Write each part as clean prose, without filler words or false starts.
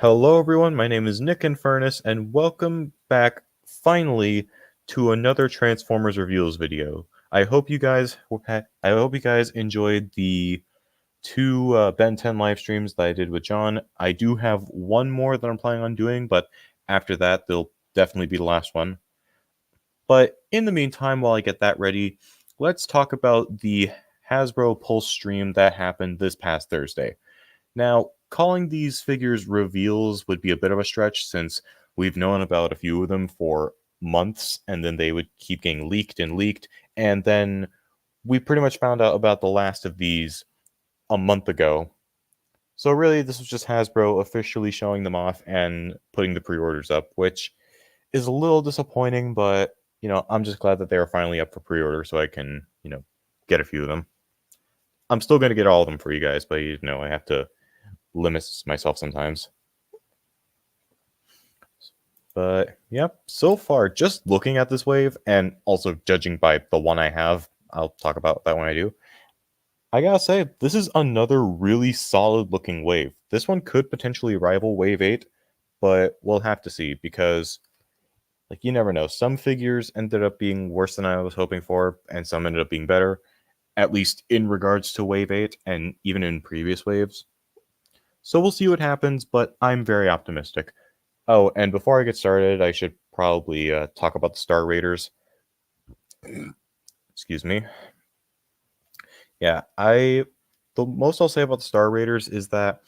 Hello, everyone. My name is Nick Infernus, and welcome back finally to another Transformers Reveals video. I hope you guys enjoyed the two Ben 10 live streams that I did with John. I do have one more that I'm planning on doing, but after that, they'll definitely be the last one. But in the meantime, while I get that ready, let's talk about the Hasbro Pulse stream that happened this past Thursday. Now, calling these figures reveals would be a bit of a stretch since we've known about a few of them for months, and then they would keep getting leaked, and then we pretty much found out about the last of these a month ago. So really, this was just Hasbro officially showing them off and putting the pre-orders up, which is a little disappointing, but I'm just glad that they are finally up for pre-order so I can, get a few of them. I'm still going to get all of them for you guys, but I have to limits myself sometimes. But yep, so far, just looking at this wave and also judging by the one I have, I'll talk about that when I do. I gotta say, this is another really solid looking wave. This one could potentially rival Wave 8, but we'll have to see because, you never know. Some figures ended up being worse than I was hoping for, and some ended up being better, at least in regards to Wave 8 and even in previous waves. So we'll see what happens, but I'm very optimistic. Oh, and before I get started, I should probably talk about the Star Raiders. Excuse me. Yeah, the most I'll say about the Star Raiders is that,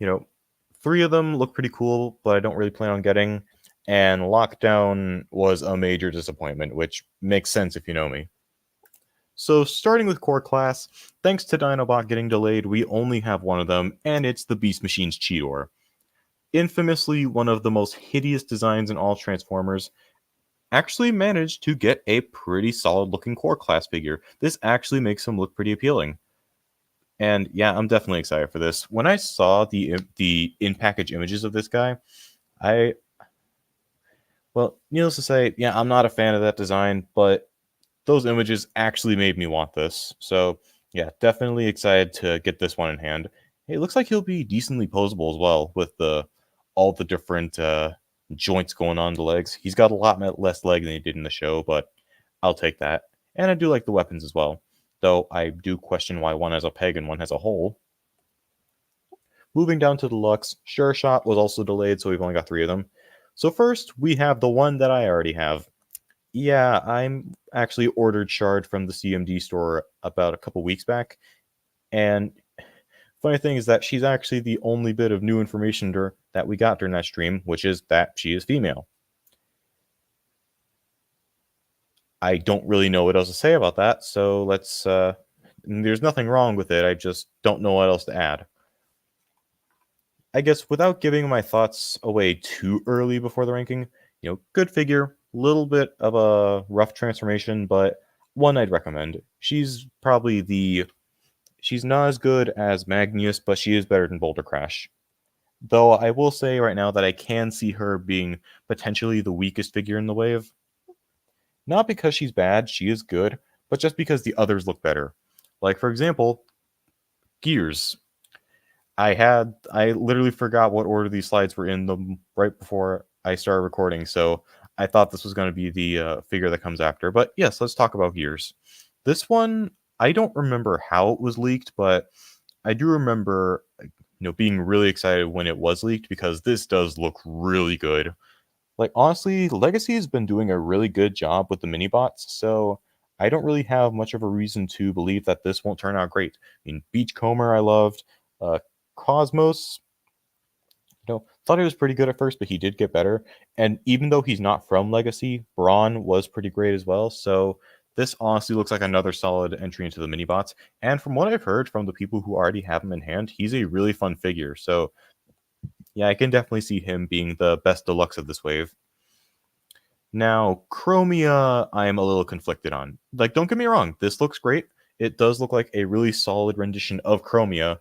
3 of them look pretty cool, but I don't really plan on getting. And Lockdown was a major disappointment, which makes sense if you know me. So starting with Core Class, thanks to Dinobot getting delayed, we only have one of them, and it's the Beast Machine's Cheetor. Infamously one of the most hideous designs in all Transformers, actually managed to get a pretty solid looking Core Class figure. This actually makes him look pretty appealing. And yeah, I'm definitely excited for this. When I saw the in-package images of this guy, needless to say, yeah, I'm not a fan of that design, but those images actually made me want this. So yeah, definitely excited to get this one in hand. Hey, it looks like he'll be decently posable as well with all the different joints going on the legs. He's got a lot less leg than he did in the show, but I'll take that. And I do like the weapons as well, though I do question why one has a peg and one has a hole. Moving down to Deluxe, Sure Shot was also delayed, so we've only got 3 of them. So first, we have the one that I already have. Yeah, I'm actually ordered Shard from the CMD store about a couple weeks back, and funny thing is that she's actually the only bit of new information that we got during that stream, which is that she is female. I don't really know what else to say about that, so let's. There's nothing wrong with it. I just don't know what else to add. I guess without giving my thoughts away too early before the ranking, good figure, little bit of a rough transformation, but one I'd recommend. She's not as good as Magnius, but she is better than Boulder Crash. Though I will say right now that I can see her being potentially the weakest figure in the wave. Not because she's bad, she is good, but just because the others look better. Like, for example, Gears. I literally forgot what order these slides were in them right before I started recording, so I thought this was going to be the figure that comes after. But yes, let's talk about Gears. This one, I don't remember how it was leaked, but I do remember being really excited when it was leaked because this does look really good. Like, honestly, Legacy has been doing a really good job with the mini bots, so I don't really have much of a reason to believe that this won't turn out great. I mean, Beachcomber I loved. Cosmos, thought he was pretty good at first, but he did get better. And even though he's not from Legacy, Brawn was pretty great as well. So this honestly looks like another solid entry into the mini bots. And from what I've heard from the people who already have him in hand, he's a really fun figure. So yeah, I can definitely see him being the best deluxe of this wave. Now, Chromia, I am a little conflicted on. Like, don't get me wrong, this looks great. It does look like a really solid rendition of Chromia.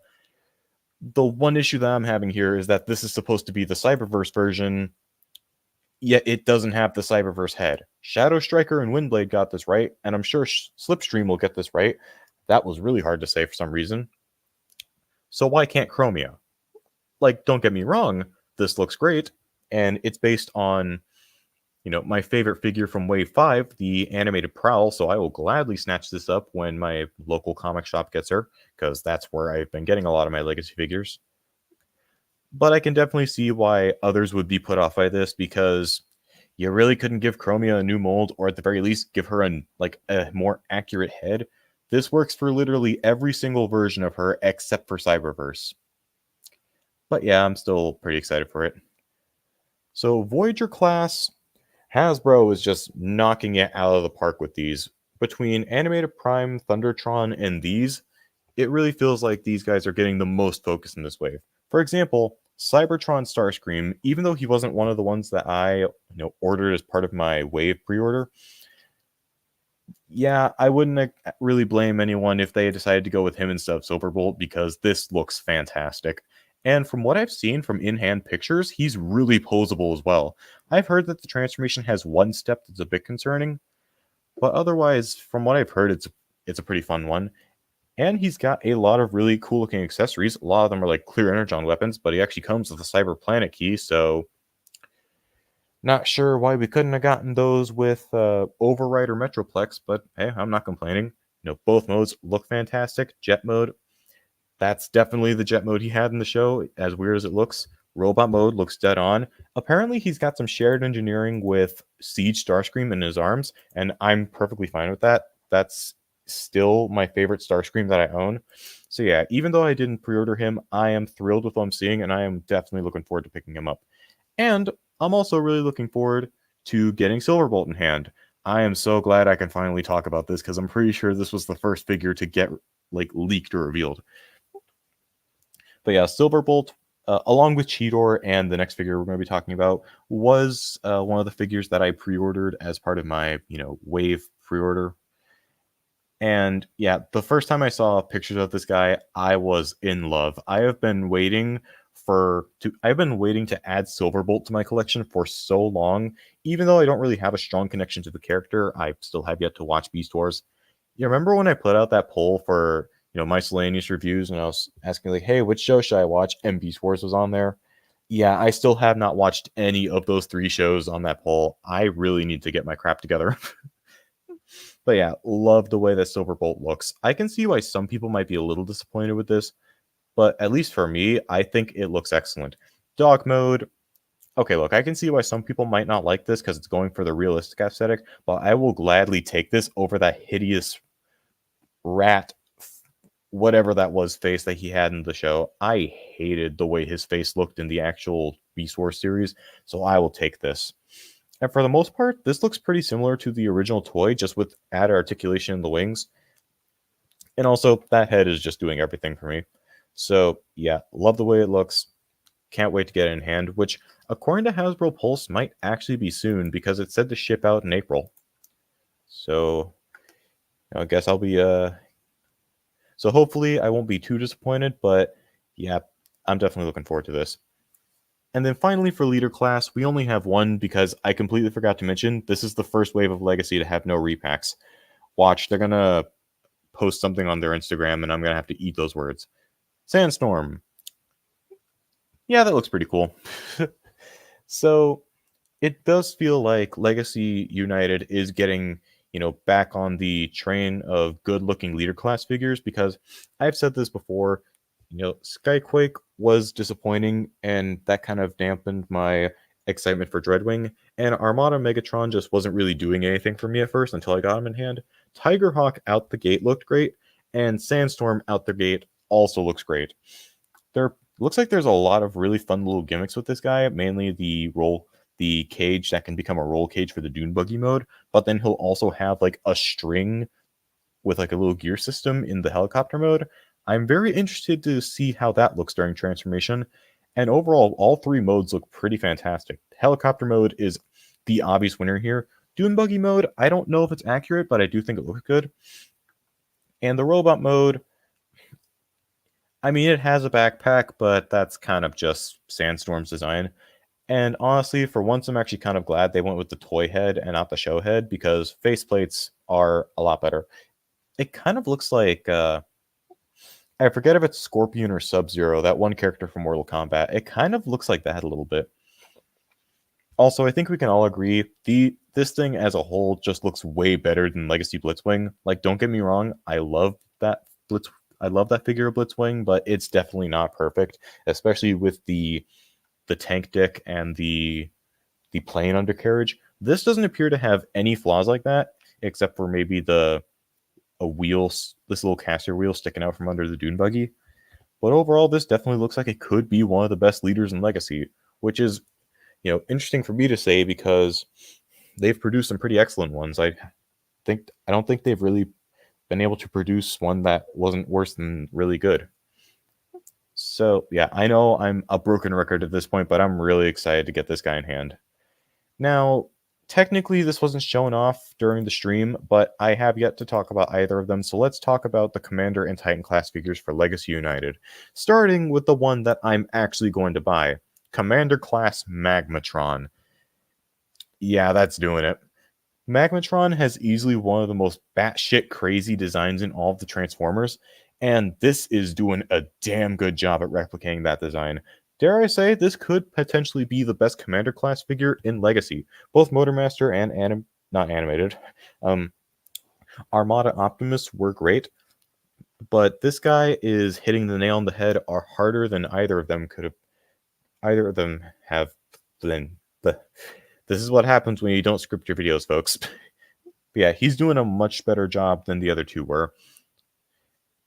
The one issue that I'm having here is that this is supposed to be the Cyberverse version, yet it doesn't have the Cyberverse head. Shadow Striker and Windblade got this right, and I'm sure Slipstream will get this right. That was really hard to say for some reason. So why can't Chromia? Like, don't get me wrong, this looks great, and it's based on, my favorite figure from Wave 5, the animated Prowl, so I will gladly snatch this up when my local comic shop gets her, because that's where I've been getting a lot of my Legacy figures. But I can definitely see why others would be put off by this, because you really couldn't give Chromia a new mold, or at the very least, give her a more accurate head. This works for literally every single version of her except for Cyberverse. But yeah, I'm still pretty excited for it. So Voyager class, Hasbro is just knocking it out of the park with these. Between Animated Prime, Thundertron, and these, it really feels like these guys are getting the most focus in this wave. For example, Cybertron Starscream, even though he wasn't one of the ones that I ordered as part of my wave pre-order, yeah, I wouldn't really blame anyone if they decided to go with him instead of Silverbolt, because this looks fantastic. And from what I've seen from in-hand pictures, he's really posable as well. I've heard that the transformation has one step that's a bit concerning, but otherwise, from what I've heard, it's a pretty fun one. And he's got a lot of really cool looking accessories. A lot of them are like clear energon weapons, but he actually comes with a Cyber Planet key, so not sure why we couldn't have gotten those with Override or Metroplex, but hey, I'm not complaining. Both modes look fantastic. Jet mode, that's definitely the jet mode he had in the show, as weird as it looks. Robot mode looks dead on. Apparently, he's got some shared engineering with Siege Starscream in his arms, and I'm perfectly fine with that. That's still my favorite Starscream that I own. So yeah, even though I didn't pre-order him, I am thrilled with what I'm seeing, and I am definitely looking forward to picking him up. And I'm also really looking forward to getting Silverbolt in hand. I am so glad I can finally talk about this, because I'm pretty sure this was the first figure to get leaked or revealed. But yeah, Silverbolt, along with Cheetor and the next figure we're going to be talking about, was one of the figures that I pre-ordered as part of my wave pre-order. And yeah, the first time I saw pictures of this guy, I was in love. I've been waiting to add Silverbolt to my collection for so long. Even though I don't really have a strong connection to the character, I still have yet to watch Beast Wars. You remember when I put out that poll for miscellaneous reviews, and I was asking hey, which show should I watch? And Beast Wars was on there. Yeah, I still have not watched any of those 3 shows on that poll. I really need to get my crap together. But yeah, love the way that Silverbolt looks. I can see why some people might be a little disappointed with this, but at least for me, I think it looks excellent. Dog mode. Okay, look, I can see why some people might not like this because it's going for the realistic aesthetic, but I will gladly take this over that hideous rat, whatever that was, face that he had in the show. I hated the way his face looked in the actual Beast Wars series, so I will take this. And for the most part, this looks pretty similar to the original toy, just with added articulation in the wings. And also, that head is just doing everything for me. So yeah, love the way it looks. Can't wait to get it in hand, which, according to Hasbro Pulse, might actually be soon, because it said to ship out in April. So I guess I'll be so hopefully I won't be too disappointed, but yeah, I'm definitely looking forward to this. And then finally, for leader class, we only have one, because I completely forgot to mention this is the first wave of Legacy to have no repacks. Watch, they're gonna post something on their Instagram, and I'm gonna have to eat those words. Sandstorm. Yeah, that looks pretty cool. So it does feel like Legacy United is getting, back on the train of good-looking leader class figures, because I've said this before, Skyquake was disappointing, and that kind of dampened my excitement for Dreadwing, and Armada Megatron just wasn't really doing anything for me at first until I got him in hand. Tigerhawk out the gate looked great, and Sandstorm out the gate also looks great. There looks like there's a lot of really fun little gimmicks with this guy, mainly the cage that can become a roll cage for the Dune Buggy mode, but then he'll also have a string with a little gear system in the helicopter mode. I'm very interested to see how that looks during transformation. And overall, all 3 modes look pretty fantastic. Helicopter mode is the obvious winner here. Dune Buggy mode, I don't know if it's accurate, but I do think it looks good. And the robot mode, I mean, it has a backpack, but that's kind of just Sandstorm's design. And honestly, for once, I'm actually kind of glad they went with the toy head and not the show head, because faceplates are a lot better. It kind of looks like I forget if it's Scorpion or Sub-Zero, that one character from Mortal Kombat. It kind of looks like that a little bit. Also, I think we can all agree this thing as a whole just looks way better than Legacy Blitzwing. Like, don't get me wrong, I love that figure of Blitzwing, but it's definitely not perfect, especially with the tank deck and the plane undercarriage. This doesn't appear to have any flaws like that, except for maybe this little caster wheel sticking out from under the dune buggy. But overall, this definitely looks like it could be one of the best leaders in Legacy, which is, interesting for me to say because they've produced some pretty excellent ones. I don't think they've really been able to produce one that wasn't worse than really good. So yeah, I know I'm a broken record at this point, but I'm really excited to get this guy in hand. Now, technically this wasn't shown off during the stream, but I have yet to talk about either of them, so let's talk about the Commander and Titan class figures for Legacy United, starting with the one that I'm actually going to buy, Commander class Magmatron. Yeah, that's doing it. Magmatron has easily one of the most batshit crazy designs in all of the Transformers, and this is doing a damn good job at replicating that design. Dare I say, this could potentially be the best Commander class figure in Legacy. Both Motormaster and not animated, Armada Optimus were great, but this guy is hitting the nail on the head harder than either of them have. This is what happens when you don't script your videos, folks. But yeah, he's doing a much better job than the other two were.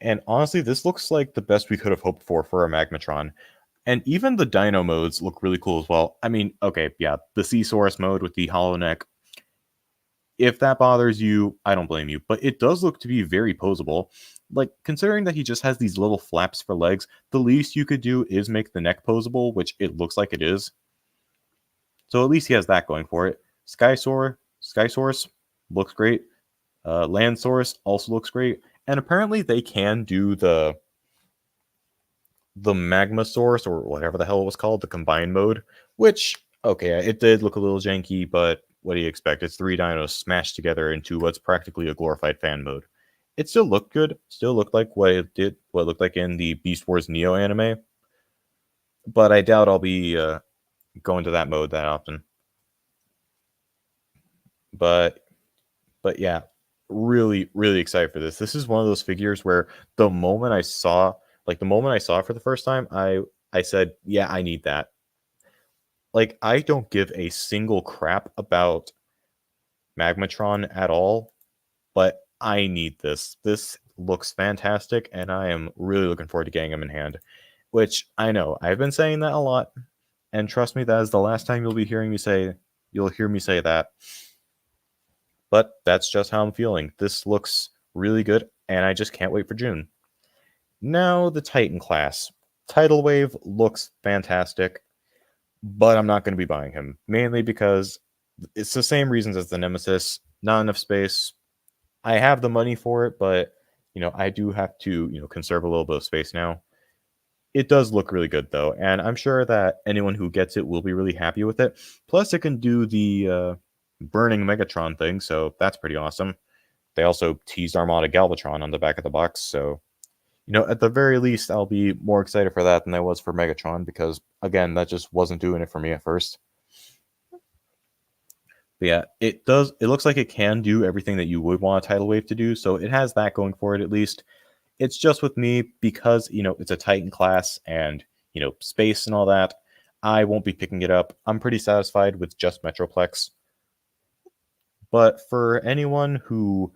And honestly, this looks like the best we could have hoped for a Magmatron. And even the Dino modes look really cool as well. I mean, okay, yeah, the Seasaurus mode with the hollow neck. If that bothers you, I don't blame you. But it does look to be very posable. Like, considering that he just has these little flaps for legs, the least you could do is make the neck posable, which it looks like it is. So at least he has that going for it. Skysaurus looks great. Landsaurus also looks great. And apparently they can do the Magmasaurus, or whatever the hell it was called, the combined mode, which, okay, it did look a little janky, but what do you expect? It's 3 dinos smashed together into what's practically a glorified fan mode. It still looked good. Still looked like what it looked like in the Beast Wars Neo anime. But I doubt I'll be going to that mode that often. But yeah, really, really excited for this. This is one of those figures where the moment I saw it for the first time, I said, yeah, I need that. Like, I don't give a single crap about Magmatron at all, but I need this. This looks fantastic, and I am really looking forward to getting him in hand. Which, I know, I've been saying that a lot, and trust me, that is the last time you'll hear me say that. But that's just how I'm feeling. This looks really good, and I just can't wait for June. Now, the Titan class. Tidal Wave looks fantastic, but I'm not going to be buying him, mainly because it's the same reasons as the Nemesis. Not enough space. I have the money for it, but I do have to conserve a little bit of space now. It does look really good though, and I'm sure that anyone who gets it will be really happy with it. Plus, it can do the burning Megatron thing, so that's pretty awesome. They also teased Armada Galvatron on the back of the box, so at the very least, I'll be more excited for that than I was for Megatron, because again, that just wasn't doing it for me at first. But yeah, it looks like it can do everything that you would want a Tidal Wave to do, so it has that going for it at least. It's just with me, because it's a Titan class and space and all that, I won't be picking it up. I'm pretty satisfied with just Metroplex. But for anyone who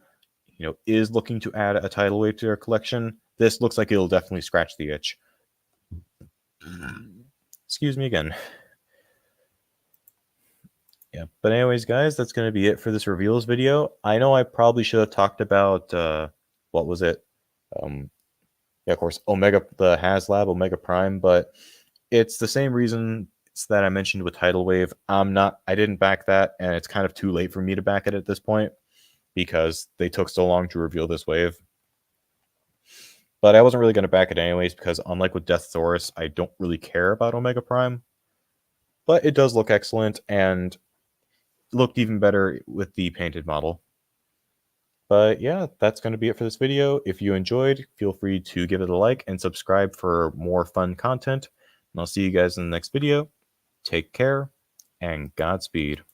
is looking to add a Tidal Wave to their collection, this looks like it'll definitely scratch the itch. Excuse me again. Yeah, but anyways, guys, that's going to be it for this reveals video. I know I probably should have talked about, what was it? Yeah, of course, the HasLab Omega Prime, but it's the same reason that I mentioned with Tidal Wave. I didn't back that, and it's kind of too late for me to back it at this point, because they took so long to reveal this wave. But I wasn't really going to back it anyways, because unlike with Deathsaurus, I don't really care about Omega Prime. But it does look excellent, and looked even better with the painted model. But yeah, that's going to be it for this video. If you enjoyed, feel free to give it a like and subscribe for more fun content. And I'll see you guys in the next video. Take care and Godspeed.